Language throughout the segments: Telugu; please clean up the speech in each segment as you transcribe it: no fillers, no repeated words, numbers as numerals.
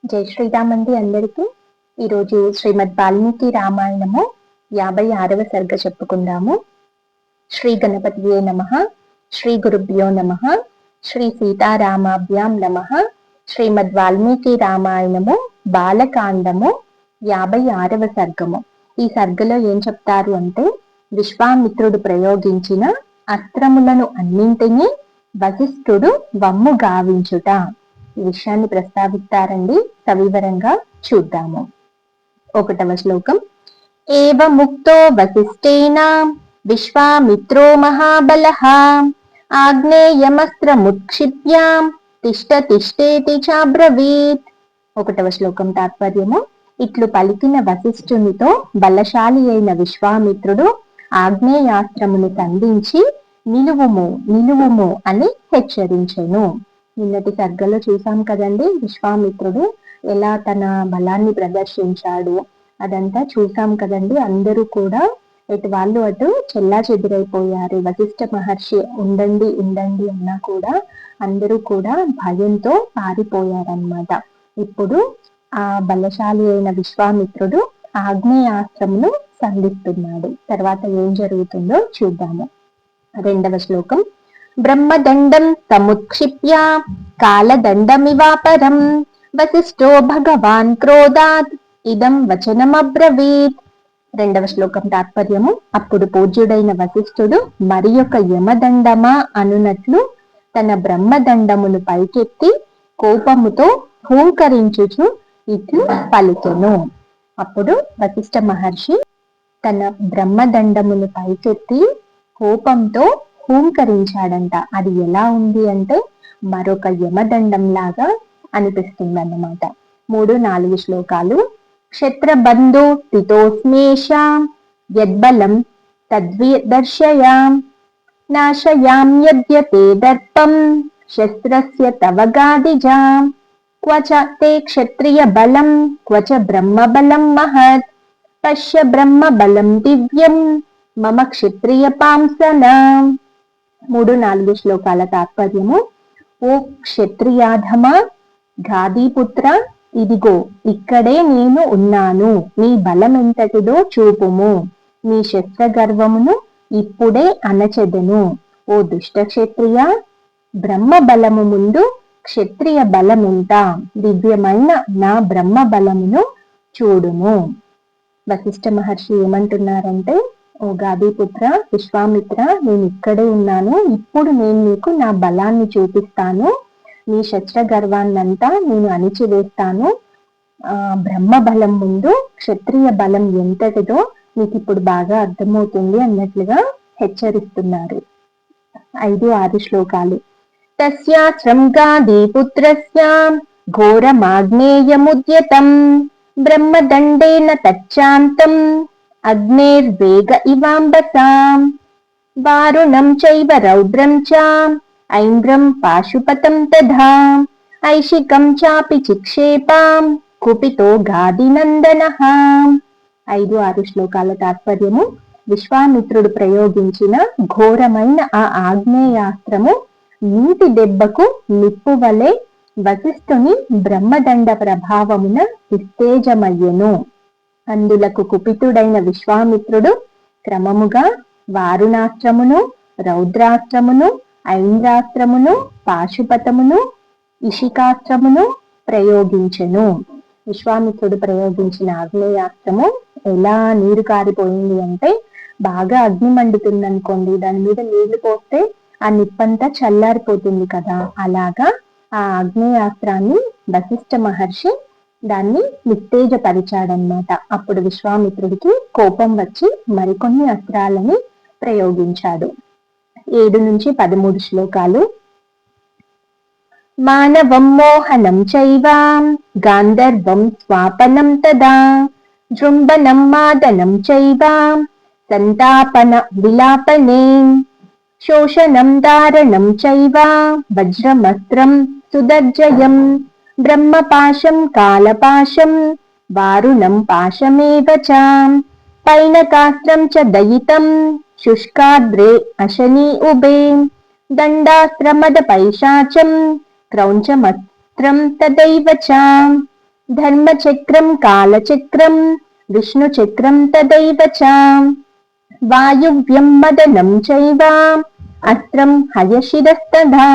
జై శ్రీరామ్ అండి అందరికీ. ఈరోజు శ్రీమద్ వాల్మీకి రామాయణము 56వ సర్గ చెప్పుకుందాము. శ్రీ గణపతియే నమః. శ్రీ గురుభ్యో నమః. శ్రీ సీతారామాభ్యాం నమః. శ్రీమద్ వాల్మీకి రామాయణము బాలకాండము 56వ సర్గము. ఈ సర్గలో ఏం చెప్తారు అంటే, విశ్వామిత్రుడు ప్రయోగించిన అస్త్రములను అన్నింటినీ వశిష్ఠుడు వమ్ము గావించుట, ఈ విషయాన్ని ప్రస్తావిస్తారండి. సవివరంగా చూద్దాము. 1వ శ్లోకం. ఏవ ముక్తో వశిష్ఠేన విశ్వామిత్రో మహాబలః ఆగ్నేయమస్త్రముత్క్షిప్య తిష్ట తిష్టేతి చాబ్రవీత్. 1వ శ్లోకం తాత్పర్యము. ఇట్లు పలికిన వశిష్ఠునితో బలశాలి అయిన విశ్వామిత్రుడు ఆగ్నేయాస్త్రమును సంధించి నిలువుము అని హెచ్చరించెను. నిన్నటి సర్గలో చూసాం కదండి, విశ్వామిత్రుడు ఎలా తన బలాన్ని ప్రదర్శించాడు, అదంతా చూసాం కదండి. అందరూ కూడా ఎటు వాళ్ళు అటు చెల్లా చెదురైపోయారు. వశిష్ఠ మహర్షి ఉండండి అన్నా కూడా అందరూ కూడా భయంతో పారిపోయారన్నమాట. ఇప్పుడు ఆ బలశాలి అయిన విశ్వామిత్రుడు ఆగ్నేయాస్త్రమును సంధిస్తున్నాడు. తర్వాత ఏం జరుగుతుందో చూద్దాము. 2వ శ్లోకం. బ్రహ్మదండం సముత్క్షిప్య కాలదండమివాపరం వశిష్ఠో భగవాన్ క్రోధాత్ ఇదం వచనమబ్రవీత్. 2వ శ్లోకం తాత్పర్యము. అప్పుడు పూజ్యుడైన వశిష్ఠుడు మరి యొక్క యమదండమా అనునట్లు తన బ్రహ్మదండమును పైకెత్తి కోపముతో హూంకరించుచు ఇట్లు పలికెను. అప్పుడు వశిష్ఠ మహర్షి తన బ్రహ్మదండమును పైకెత్తి కోపంతో హూంకరించాడంట. అది ఎలా ఉంది అంటే మరొక యమదండం లాగా అనిపిస్తుంది అన్నమాట. 3-4 శ్లోకాలు. క్షత్రబంధు స్థితోస్మేషాం యద్బలం తద్విదర్శయాం నాశయామ్యద్యతే దర్పం శస్త్రస్య తవ గాదిజాం క్వచ తే క్షత్రియ బలం క్వచ బ్రహ్మ బలం మహత్ పశ్య బ్రహ్మ బలం దివ్యం మమ క్షత్రియ పాంసనాం. 3-4 శ్లోకాల తాత్పర్యము. ఓ క్షత్రియాధమా, గాదీపుత్ర, ఇదిగో ఇక్కడే నేను ఉన్నాను. నీ బలమెంతటిదో చూపుము. నీ శస్త్రగర్వమును ఇప్పుడే అణచెదను. ఓ దుష్ట క్షత్రియ, బ్రహ్మ బలము ముందు క్షత్రియ బలమెంత? దివ్యమైన నా బ్రహ్మ బలమును చూడుము. వశిష్ఠ మహర్షి ఏమంటున్నారంటే, ఓ గాదీపుత్ర, విశ్వామిత్ర, నేను ఇక్కడే ఉన్నాను. ఇప్పుడు నేను నీకు నా బలాన్ని చూపిస్తాను. నీ శస్త్ర గర్వాన్నంతా నేను అణిచివేస్తాను. బ్రహ్మ బలం ముందు క్షత్రియ బలం ఎంతటిదో నీకు ఇప్పుడు బాగా అర్థమవుతుంది అన్నట్లుగా హెచ్చరిస్తున్నారు. 5-6 శ్లోకాలు. తస్యాశ్రం గాదీపుత్రస్య ఘోరమాగ్నేయముద్యతం బ్రహ్మదండేన తచ్చాంతం అగ్నేర్వేగ ఇవాంబసాం వారుణం చైవ రౌద్రం చ ఐంద్రం పాశుపతం తథా ఐషికం చాపి చిక్షేపాం కుపితో గాదినందనః. 5-6 శ్లోకాల తాత్పర్యము. విశ్వామిత్రుడు ప్రయోగించిన ఘోరమైన ఆ ఆగ్నేయాస్త్రము నీటి దెబ్బకు నిప్పు వలె వశిష్ఠుని బ్రహ్మదండ ప్రభావమున ఉత్తేజమయ్యెను. అందులకు కుపితుడైన విశ్వామిత్రుడు క్రమముగా వారుణాస్త్రమును, రౌద్రాస్త్రమును, ఐంద్రాస్త్రమును, పాశుపతమును, ఇషికాస్త్రమును ప్రయోగించెను. విశ్వామిత్రుడు ప్రయోగించిన ఆగ్నేయాస్త్రము ఎలా నీరు కారిపోయింది అంటే, బాగా అగ్ని మండుతుంది అనుకోండి, దాని మీద నీళ్లు పోస్తే ఆ నిప్పంతా చల్లారిపోతుంది కదా, అలాగా ఆ ఆగ్నేయాస్త్రాన్ని వశిష్ఠ మహర్షి దాన్ని ఉత్తేజపరిచాడనమాట. అప్పుడు విశ్వామిత్రుడికి కోపం వచ్చి మరికొన్ని అస్త్రాలని ప్రయోగించాడు. 7-13 శ్లోకాలు. మానవం మోహనం చైవ గాంధర్వం స్వాపనం తదా జృంభనం మాదనం చైవ సంతాపన విలాపనే శోషణం దారణం చైవ వజ్రమస్త్రం సుదర్జయం బ్రహ్మపాశం కాలపాశం వారుణం పాశమేవ చ పైనకాస్త్రం చ దయితం శుష్కాద్రే అశనీ ఉభే దండాస్త్రమద పైశాచం క్రౌంచమస్త్రం తదైవ చ. ధర్మచక్రం కాలచక్రం విష్ణుచక్రం తదైవ చ వాయువ్యం మదనం చైవ అస్త్రం హయశిరస్తథా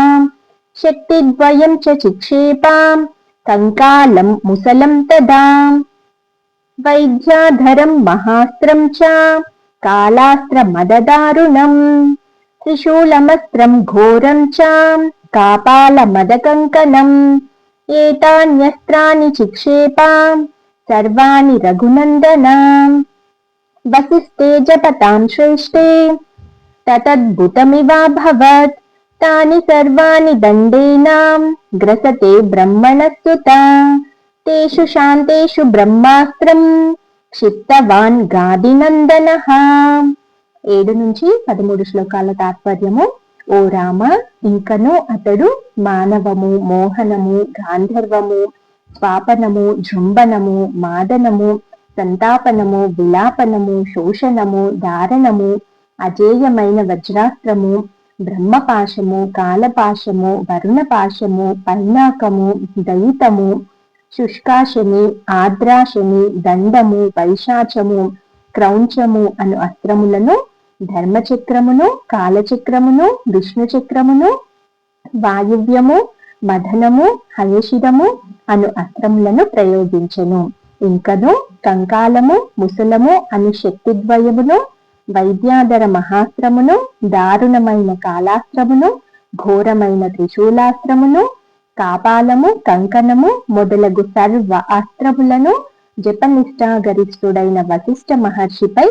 శక్తిద్వయం చ చిక్షేపాం కంకాలం ముసలం తదా వైద్యాధరం మహాస్త్రం చ కాళాస్త్రమదదారుణం త్రిశూలమస్త్రం ఘోరం చ కాపాలమదకంకణం ఏతాన్యస్త్రాణి చిక్షేపాం సర్వాణి రఘునందన వసిష్ఠే జపతాం శ్రేష్ఠే తతద్భుతమివాభవత్ తాని సర్వాణి దండేన గ్రసతే బ్రహ్మణస్సుత తేషు శాంతేషు బ్రహ్మాస్త్రం క్షిప్తవాన్ గాదినందనః. 7 నుంచి 13 శ్లోకాల తాత్పర్యము. ఓ రామ, ఇంకను అతడు మానవము, మోహనము, గాంధర్వము, స్వాపనము, జృంభనము, మాదనము, సంతాపనము, విలాపనము, శోషణము, దారణము, అజేయమైన వజ్రాస్త్రము, బ్రహ్మపాశము, కాలపాశము, వరుణపాశము, పైనాకము, దయితము, శుష్కాశని, ఆద్రాశని, దండము, వైశాచము, క్రౌంచము అను అస్త్రములను, ధర్మచక్రమును, కాలచక్రమును, విష్ణుచక్రమును, వాయువ్యము, మదనము, హయశిరము అను అస్త్రములను ప్రయోగించెను. ఇంకను కంకాలము, ముసలము అను శక్తిద్వయమును, వైద్యాధర మహాస్త్రమును, దారుణమైన కాలాస్త్రమును, ఘోరమైన త్రిశూలాస్త్రమును, కాపాలము, కంకణము మొదలగు సర్వ అస్త్రములను జపనిష్టాగరిష్ఠుడైన వశిష్ఠ మహర్షిపై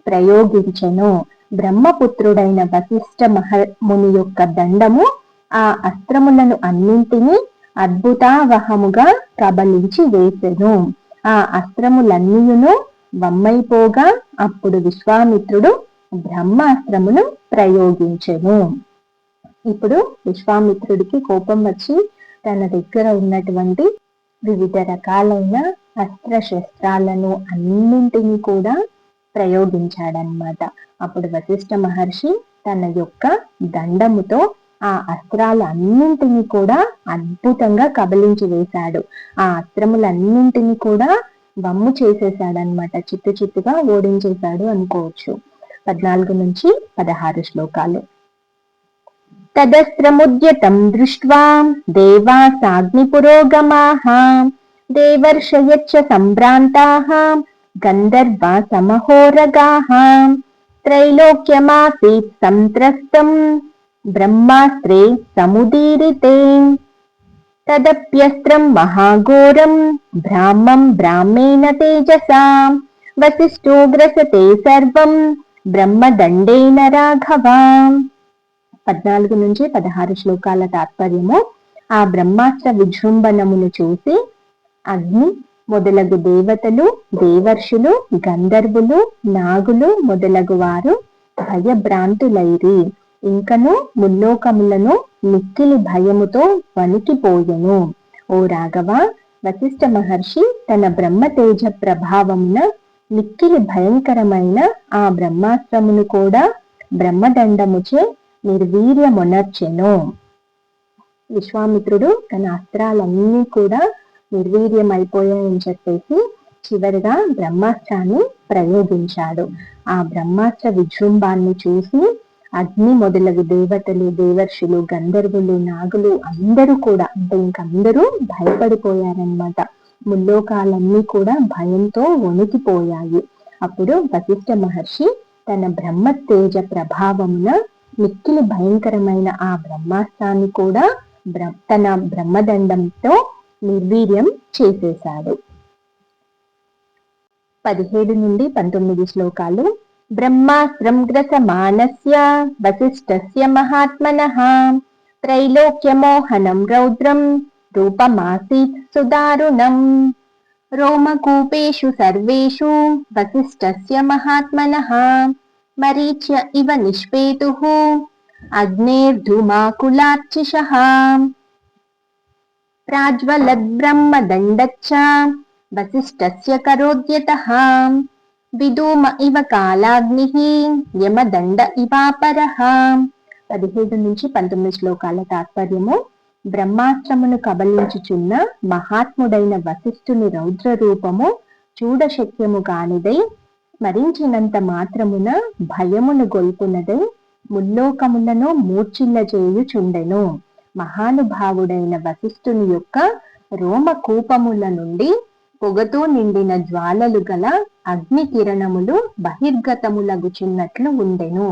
ప్రయోగించెను. బ్రహ్మపుత్రుడైన వశిష్ఠ ముని యొక్క దండము ఆ అస్త్రములను అన్నింటినీ అద్భుతావహముగా కబలించి వేసెను. ఆ అస్త్రములన్నీయును వమ్మైపోగా అప్పుడు విశ్వామిత్రుడు బ్రహ్మాస్త్రమును ప్రయోగించెను. ఇప్పుడు విశ్వామిత్రుడికి కోపం వచ్చి తన దగ్గర ఉన్నటువంటి వివిధ రకాలైన అస్త్ర శస్త్రాలను అన్నింటినీ కూడా ప్రయోగించాడనమాట. అప్పుడు వశిష్ఠ మహర్షి తన యొక్క దండముతో ఆ అస్త్రాలన్నింటినీ కూడా అద్భుతంగా కబలించి వేశాడు. ఆ అస్త్రములన్నింటినీ కూడా వమ్ము చేసేశాడనమాట, చిత్తు చిత్తుగా ఓడించేశాడు అనుకోవచ్చు. 14 నుంచి 16 శ్లోకాలు. తదస్త్రముద్యతం దృష్ట్వా దేవాసాగ్నిపురోగమాః దేవర్షయచ్చ సంభ్రాంతాః గంధర్వా సమహోరగాః త్రైలోక్యమాసీత్ సంత్రస్తం బ్రహ్మాస్త్రే సముదీరితే తదప్యస్త్రం మహాఘోరం బ్రాహ్మం బ్రాహ్మేణ తేజసా వసిష్ఠో గ్రసతే సర్వం బ్రహ్మదండేన రాఘవ. 14 నుంచి 16 శ్లోకాల తాత్పర్యము. ఆ బ్రహ్మాస్త్ర విజృంభణమును చూసి అగ్ని మొదలగు దేవతలు, దేవర్షులు, గంధర్వులు, నాగులు మొదలగు వారు భయభ్రాంతులైరి. ఇంకను ముల్లోకములను మిక్కిలి భయముతో వణికిపోయెను. ఓ రాఘవ, వశిష్ఠ మహర్షి తన బ్రహ్మతేజ ప్రభావమున మిక్కిలి భయంకరమైన ఆ బ్రహ్మాస్త్రమును కూడా బ్రహ్మదండముచే నిర్వీర్యమునర్చెను. విశ్వామిత్రుడు తన అస్త్రాలన్నీ కూడా నిర్వీర్యమైపోయాయని చెప్పేసి చివరిగా బ్రహ్మాస్త్రాన్ని ప్రయోగించాడు. ఆ బ్రహ్మాస్త్ర విజృంభాన్ని చూసి అగ్ని మొదలగు దేవతలు, దేవర్షులు, గంధర్వులు, నాగులు అందరూ కూడా, అంటే ఇంకందరూ భయపడిపోయారనమాట. ముల్లోకాలన్నీ కూడా భయంతో వణికిపోయాయి. అప్పుడు వశిష్ఠ మహర్షి తన బ్రహ్మ తేజ ప్రభావమున మిక్కిలి భయంకరమైన ఆ బ్రహ్మాస్త్రాన్ని కూడా తన బ్రహ్మదండంతో నిర్వీర్యం చేసేశాడు. 17 నుండి 19 శ్లోకాలు. బ్రహ్మాస్త్రం గ్రసమానస్య వసిష్ఠస్య మహాత్మనః త్రైలోక్యమోహనం రౌద్రం రూపమాసీత్ సుదారుణం రోమకూపేషు సర్వేషు వసిష్ఠస్య మహాత్మనః మరీచ్య ఇవ నిష్పేతుః అగ్నేర్ధూమాకులార్చిషః ప్రాజ్వలద్బ్రహ్మదండచ్చ వసిష్ఠస్య కరోద్యతః విదూమ ఇవ కాలాగ్నిః యమదండ ఇవాపరః. 17 నుంచి 19 శ్లోకాల తాత్పర్యము. బ్రహ్మాస్త్రమును కబలించుచున్న మహాత్ముడైన వశిష్ఠుని రౌద్ర రూపము చూడశక్యము కానిదై స్మరించినంత మాత్రమున భయమును గొల్పునదై ముల్లోకములను మూర్ఛిల్ల చేయుచుండెను. మహానుభావుడైన వశిష్ఠుని యొక్క రోమకూపముల నుండి పొగతో నిండిన జ్వాలలు గల అగ్ని కిరణములు బహిర్గతములగుచున్నట్లు ఉండెను.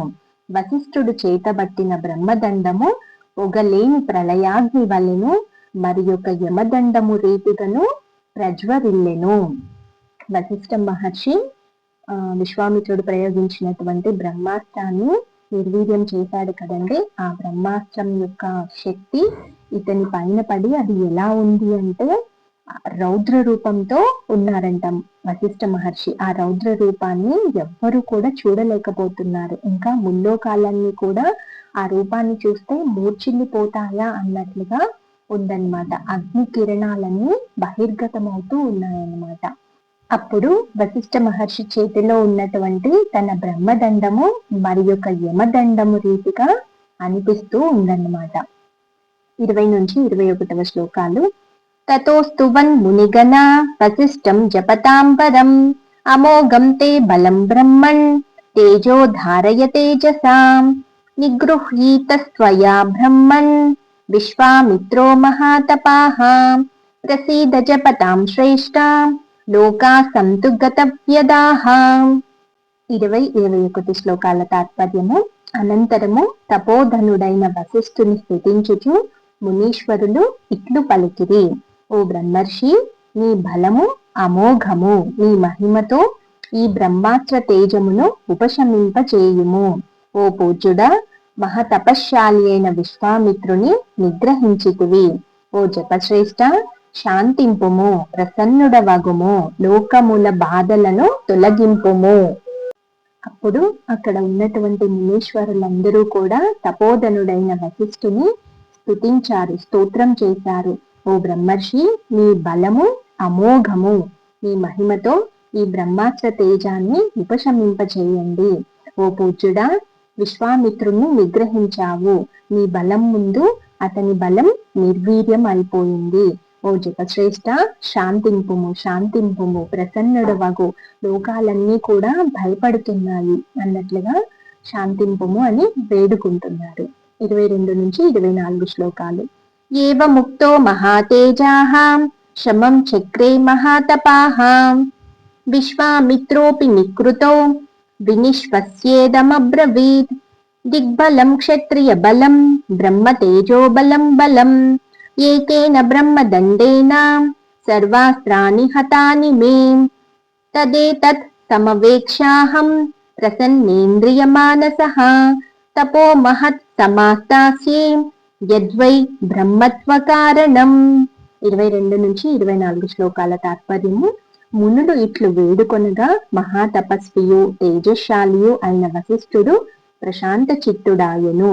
వశిష్ఠుడు చేతబట్టిన బ్రహ్మదండము పొగలేని ప్రళయాగ్ని వలెను మరి యొక్క యమదండము రీతిగను ప్రజ్వరిల్లెను. వశిష్ఠ మహర్షి విశ్వామిత్రుడు ప్రయోగించినటువంటి బ్రహ్మాస్త్రాన్ని నిర్వీర్యం చేశాడు కదండి. ఆ బ్రహ్మాస్త్రం యొక్క శక్తి ఇతని పైన పడి అది ఎలా ఉంది అంటే రౌద్ర రూపంతో ఉన్నారంట వశిష్ఠ మహర్షి. ఆ రౌద్ర రూపాన్ని ఎవ్వరు కూడా చూడలేకపోతున్నారు. ఇంకా ముల్లోకాలన్నీ కూడా ఆ రూపాన్ని చూస్తే మూర్ఛిల్లిపోతాయా అన్నట్లుగా ఉందన్నమాట. అగ్ని కిరణాలన్నీ బహిర్గతమవుతూ ఉన్నాయన్నమాట. అప్పుడు వశిష్ఠ మహర్షి చేతిలో ఉన్నటువంటి తన బ్రహ్మదండము మరి యొక్క యమదండము రీతిగా అనిపిస్తూ ఉందన్నమాట. 20-21 శ్లోకాలు. తతోస్తువన్ మునిగణ వశిష్ఠం జపతాంబరం అమోఘం తే బలం బ్రహ్మణ్ తేజో ధారయ తేజసాం నిగృహీతస్త్వయా బ్రహ్మణ్ విశ్వామిత్రో మహాతపాః ప్రసీద జపతాం శ్రేష్ఠ లోకా సంతు గతవ్యదాః. 20-21 శ్లోకాల తాత్పర్యము. అనంతరము తపోధనుడైన వశిష్ఠుని స్తుతించుచు మునీశ్వరులు ఇట్లు పలికిరి. ఓ బ్రహ్మర్షి, నీ బలము అమోఘము. నీ మహిమతో ఈ బ్రహ్మాస్త్ర తేజమును ఉపశమింపచేయుము. ఓ పూజ్యుడా, మహతపశ్శాలి అయిన విశ్వామిత్రుని నిగ్రహించితివి. ఓ జపశ్రేష్ఠ, శాంతింపుము, ప్రసన్నుడవగుము, లోకముల బాధలను తొలగింపుము. అప్పుడు అక్కడ ఉన్నటువంటి మునీశ్వరులందరూ కూడా తపోధనుడైన వశిష్ఠుని స్తుతించారు, స్తోత్రం చేశారు. ఓ బ్రహ్మర్షి, నీ బలము అమోఘము. నీ మహిమతో ఈ బ్రహ్మాస్త్ర తేజాన్ని ఉపశమింపచేయండి. ఓ పూజ్యుడా, విశ్వామిత్రుణ్ణి నిగ్రహించావు. నీ బలం ముందు అతని బలం నిర్వీర్యం అయిపోయింది. ఓ జపశ్రేష్ఠ, శాంతింపుము, శాంతింపుము, ప్రసన్నుడవగు, లోకాలన్నీ కూడా భయపడుతున్నాయి అన్నట్లుగా శాంతింపుము అని వేడుకుంటున్నారు. 22-24 శ్లోకాలు. ఏవ ముక్తో మహాతేజాః శమం చక్రే మహాతపాః విశ్వామిత్రోపి నికృతో వినిశ్వస్యేదమబ్రవీత్ దిగ్బలం క్షత్రియ బలం బ్రహ్మ తేజో బలం బలం ఏకేన బ్రహ్మదండేన సర్వాస్త్రాణి హతాని మే తదేతత్ సమవేక్షాహం ప్రసన్నేంద్రియమానసః తపో మహత్ సమాస్తాస్యే యద్వై బ్రహ్మత్వ కారణం. 22-24 శ్లోకాల తాత్పర్యము. మునులు ఇట్లు వేడుకొనగా మహాతపస్వియు తేజశాలియు అయిన వశిష్ఠుడు ప్రశాంత చిత్తుడాయను.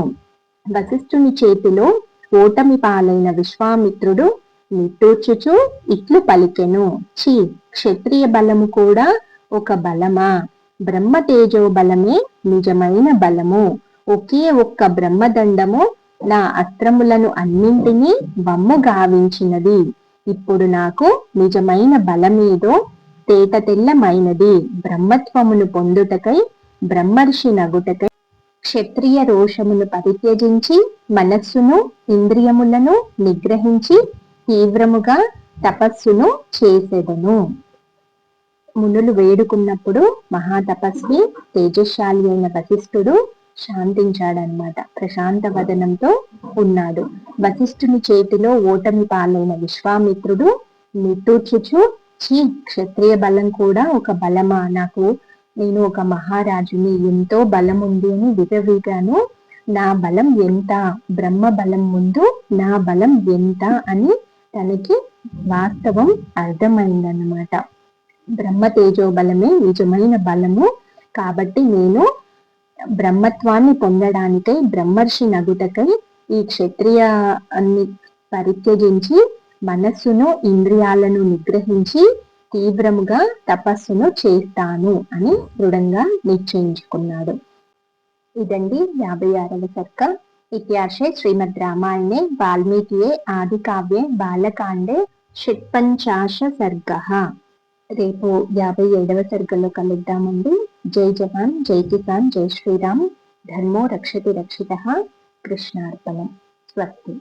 వశిష్ఠుని చేతిలో ఓటమి పాలైన విశ్వామిత్రుడు నిట్టూర్చుచు ఇట్లు పలికెను. ఛీ, క్షత్రియ బలము కూడా ఒక బలమా? బ్రహ్మ తేజో బలమే నిజమైన బలము. ఒకే ఒక్క బ్రహ్మదండము నా అస్త్రములను అన్నింటినీ వమ్ము గావించినది. ఇప్పుడు నాకు నిజమైన బలమేదో తేట తెల్లమైనది. బ్రహ్మత్వమును పొందుటకై, బ్రహ్మర్షి నగుటకై క్షత్రియ రోషమును పరిత్యజించి మనస్సును ఇంద్రియములను నిగ్రహించి తీవ్రముగా తపస్సును చేసెదను. మునులు వేడుకున్నప్పుడు మహాతపస్వి తేజశాలి అయిన వశిష్ఠుడు శాంతించాడనమాట. ప్రశాంత వదనంతో ఉన్నాడు. వశిష్ఠుని చేతిలో ఓటమి పాలైన విశ్వామిత్రుడు నిట్టూర్చుచు, ఛీ, క్షత్రియ బలం కూడా ఒక బలమా? నేను ఒక మహారాజుని, ఎంతో బలం ఉంది అని విరవీగాను. నా బలం ఎంత? బ్రహ్మ బలం ముందు నా బలం ఎంత అని తనకి వాస్తవం అర్థమైందన్నమాట. బ్రహ్మ తేజో బలమే నిజమైన బలము. కాబట్టి నేను బ్రహ్మత్వాన్ని పొందడానికై, బ్రహ్మర్షి నగుటకై ఈ క్షత్రియాన్ని పరిత్యజించి మనస్సును ఇంద్రియాలను నిగ్రహించి తీవ్రముగా తపస్సును చేస్తాను అని దృఢంగా నిశ్చయించుకున్నాడు. ఇదండి 56వ సర్గ. इत्यार्षे श्रीमद् रामायणे वाल्मीकिये आदिकाव्ये बालकांडे షట్పంచాశ సర్గః. రేపు 57వ సర్గలో కలుద్దామండి. జై జవాన్, జై కిసాన్, జై శ్రీరామ్. ధర్మో రక్షతి రక్షితః. కృష్ణార్పణం. స్వస్తి.